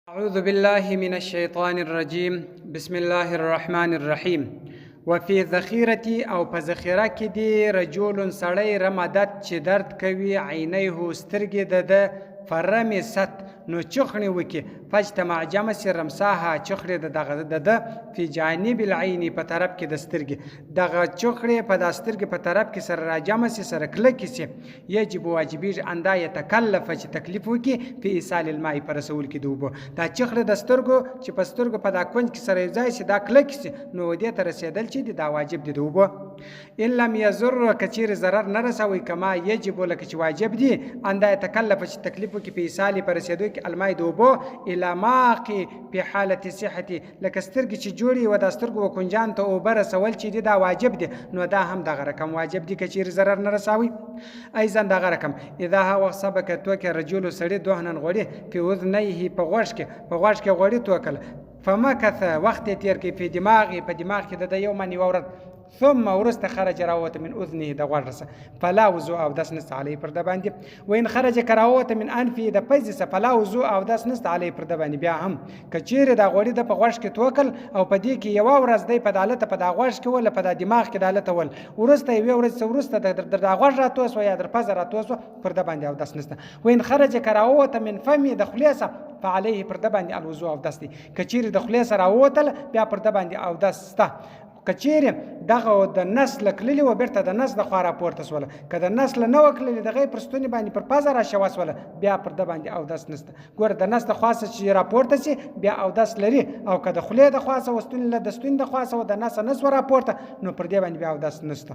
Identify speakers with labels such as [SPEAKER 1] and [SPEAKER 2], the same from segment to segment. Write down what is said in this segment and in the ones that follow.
[SPEAKER 1] أعوذ بالله من الشيطان الرجيم بسم الله الرحمن الرحيم وفي ذخيرتي او په ذخیره کې دی رجل سړی رمدت چې درد کوي عینیه سترګې د فرمی ست نو چخنی وکي فاجتمع جمس رمساها چخړې د فی جانب العین په طرف کې د سترګې دغه چخړې په د سترګې په طرف کې سره راجمس سره کلک سي یجب واجبی اندا یتکلف چې تکلیف وکي په ایصال الماء پر رسول کې دوبو دا چخړې د سترګو چې په سترګو په دا کونج کې سره ځای سي دا کلک سي نو دې ته رسیدل چې دا واجب دي دوبو ان لم یضر کثیر ضرر نه رسوي کما یجب لک چې واجب دي اندا یتکلف چې تکلیف وکي په ایصال پر رسیدو کې الماء دوبو لماقي په حالت صحتي لکه سترګې چې جوړي و د سترګو وکنجان ته اوبه رسول چې دا واجب دي نو دا هم دغه رقم واجب دي که چیرې ضرر نه رساوي ایضا دغه رقم اذا هو سبق توکه رجل سړی دوهنن غوړي په اذنیه په غوږ کې غوړي توکل فمکث وخت تیر کې په دماغ کې د یو منی ورت ثم ورست خرج راوت من اذنه د غوړسه فلا وضوء او داس نست علی پر د باندې وین خرج کراوت من انفه د پزسه فلا وضوء او داس نست علی پر د باندې بیا هم کچیر د غوړی د په غوښ کې توکل او په دې کې یو ورځ دی په دالت په د غوښ کې ول په د دماغ کې دالت ول ورسته یو ورځ ورسته د غوښ راتوس و یا در پز راتوس پر د باندې او داس نست وین خرج کراوت من فمه د خلیصه فعليه پر د باندې الوضوء او داس دی کچیر د خلیصه راوتل بیا پر د باندې او داسته کچیر دغه د نسل کللی و بیرته د نسل خو را پورته سول که د نسل نه وکړي دغه پرستونی باندې پر پازه را شواس ولا بیا پر د باندې او داس نست ګور د نسل خاصه چې را پورته سي بیا او داس لري او که د خلی د خاصه وستون له دستون د خاصه و د نسل نس را پورته نو پر دې باندې بیا او داس نست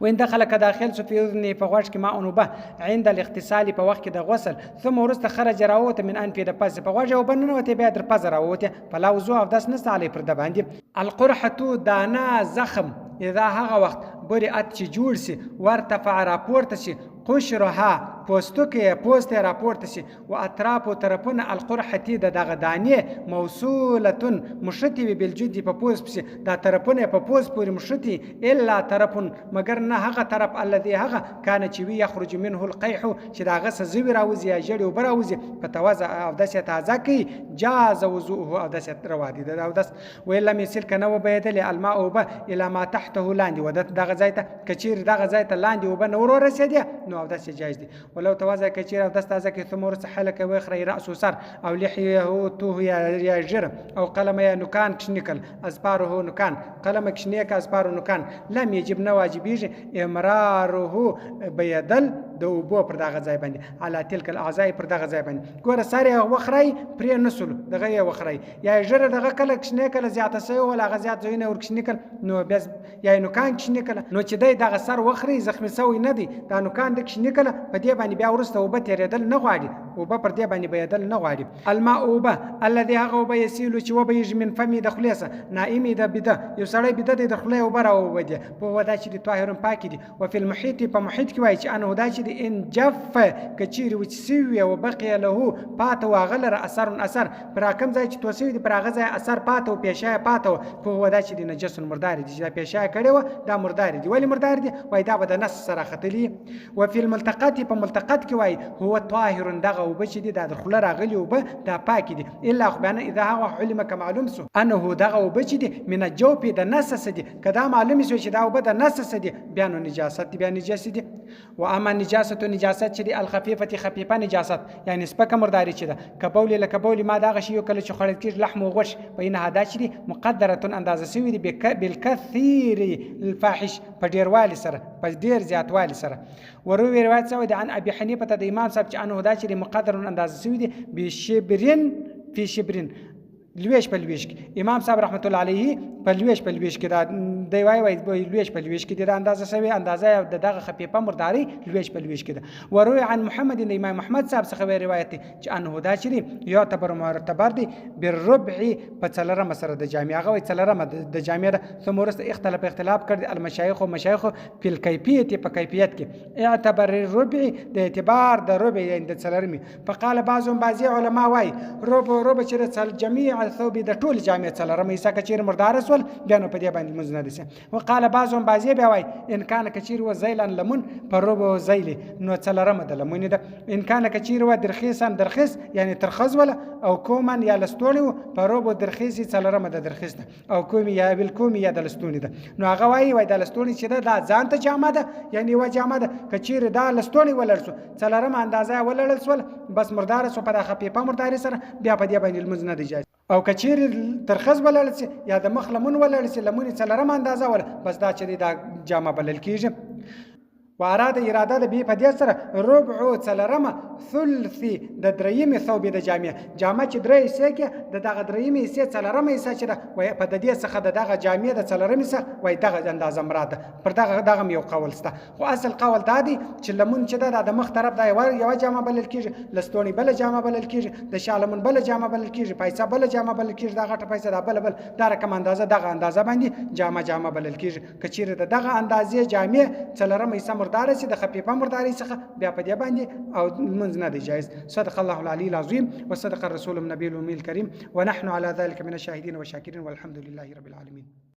[SPEAKER 1] وين دخل كداخل في اذني فغوش كما انوبه عند الاغتسال په وخت د غسل ثم ورست خرج راوت من انف د پز په غوجه وبننه وته بیا در پز راوته فلا وضوء او داس نست علی پر د باندې القرحه دانا زخم اذا هغه وخت برئت چې جوړ سي ورتفع راپورته سي قشرها پوست راپورته سي و اطراف طرفونه القرحتي دغه دانه موصوله مشتي بالجد په پوست پسي دا طرفونه په پوست پورې مشتي الا طرف مگر نه هغه طرف الذي هغه کان چې وي يخرج منه القيح چې دا غس زوی راوزي یا جړي او براوزي په توازه او داسه تازه کی جاز وضوءه او داسه روادي دا او داس ویل مثل کنه وبيدل الماء وب الى ما تحته لاندې ودت دغه ځایته کچیر دغه ځایته لاندې وب نور رسیدي نو او داسه جایز دي ولو توازه كثير او دستازه کې ثمور سحلك ويخري راسه سر او لحيه تو يا جر او قلم يا نكان كشنيكل اسباره نكان قلم كشنيك اسباره نكان لم يجب نواجبيج امراره بيدل دوبو پر دغه ځای باندې على تلك الاعضاء پر دغه ځای باندې ګوره ساري وخري پرې نسل دغه وخري یا جر دغه کله كشنيكل زیاته سي ولا غزيات زوینه ور كشنيكل نو بس یا نکان كشنيكل نو چې دغه سر وخري زخمي سوی نه دي دا نکان د كشنيكل په دې باندې بیا ورسته وب تیرېدل نه غواړي وب پر دې باندې بيدل نه غواړي الماء وب الذي هغه وب يسيل چې وب يج من فمي دخليسه نائمي د بده یو سړی بده د دخله وب را وبدي په ودا چې د طاهرن پاک دي او په المحيط په محيط کې وای چې انه دا چې ان جف کچير وچ سوي او بقي له پات واغلر اثر پر کوم ځای چې توسوي پر هغه ځای اثر پات او پیشه پات په ودا چې د نجس مردار دي چې پیشه کړي و دا مردار دي ولی مردار دي وای دا به د نص سره خطلی او په الملتقات په ملتقات کې وای هو طاهر دغه وبشدي د دخل راغلی وب دا پاک دي الا خو بیان اذا هو علم كمعلوم سو انه دغه وبشدي من الجوف د نسس دي کدا معلوم سو چې دا وب د نسس دي بیان نجاست بیان نجاست دي و اما نجاست چې دي الخفيفه خفيفه نجاست يعني سپک مرداري چې ده کبول لکبول ما دغه شی کله چې خړل کې لحم او غش بین هدا چې دي مقدره اندازه سوي دي بالكثير الفاحش په ډیروالي سره په ډیر زیاتوالي سره وروي روایت سوي عن ابي حنيفه د امام صاحب چې انه دا چې مقدر اندازه سوي دي بشبرين في شبرين لويش په لويش کې امام صاحب رحمت الله علیه په لويش کې دا دی وای لويش په لويش کې دا اندازه سوي اندازه دغه خفيفه مرداري لويش په لويش کې دا وروي عن محمد بن امام محمد صاحب څخه روایت چې انه دا چې يعتبر معتبر دي بالربع په څلره مسره د جامع هغه څلره د جامع ثم ورست اختلاف کړ المشايخ په الكيفيه په کیفیت کې اعتبر الربع د اعتبار د ربع د څلرمي فقال بعض علماء واي ربع چې جميع الثوب د ټول جامع څلره مې سکه چې مردار سول بیا نو په دې باندې لمونځ نه دی. وقال بعضهم بعضې بیا وایي ان کان که چیرې وه زیلن لمون په ربع زیلې نو څلرمه د لمونې ده. ان کان که چیرې وه درخیصن درخیص یعنې ترخز وله او کومن یا لستوڼي و په ربع درخیصې څلرمه د درخیص ده او کومي یا بالکومي یا د لستوڼي ده. نو هغه وایي د لستوڼي چې ده دا ځان ته جامه ده یعنې یوه جامه ده. که چیرې دا لستوڼي ولړ سو څلرمه اندازه یې ولړل سول بس مرداره سو په دا خفیفه مرداري سره بیا په دې باندې لمونځ نه دی جایز. او که چیرې ترخز ولړل سي یا د مخ لمون ولړل سي لمون یې څلرمه اندازه وله بس دا چې دی دا جامه بلل کېږي. و اراده د بی په دې سره ربع څلرمه ثلثي د درېیمې ثوبې د جامه چې درې حصې کې د دغه درېیمې حصې څلرمه حصه چې ده وایي په د دې څخه د دغه جامې د څلرمې څخه وایي دغه اندازه مراد ده. پر دغه یو قول شته خو اصل قول دا دی چې لمون چې ده د مخ طرف دا یوه جامه بلل کېږي لستوڼي بله جامه بلل کېږي د شا لمون بله جامه بلل کېږي پایڅه بله جامه بلل کېږي دا غټه پایڅه دا بله دا رقم اندازه دغه اندازه باندې جامه بلل کېږي. که چیرې د دغه اندازې جامې څلرمه حصه مرداره سي د خفیفه مرداري څخه بیا په دې باندې او لمونځ نه دی جایز. صدق الله العلي العظيم وصدق الرسول النبي الأمي الكريم ونحن على ذلك من الشاهدين والشاكرين والحمد لله رب العالمين.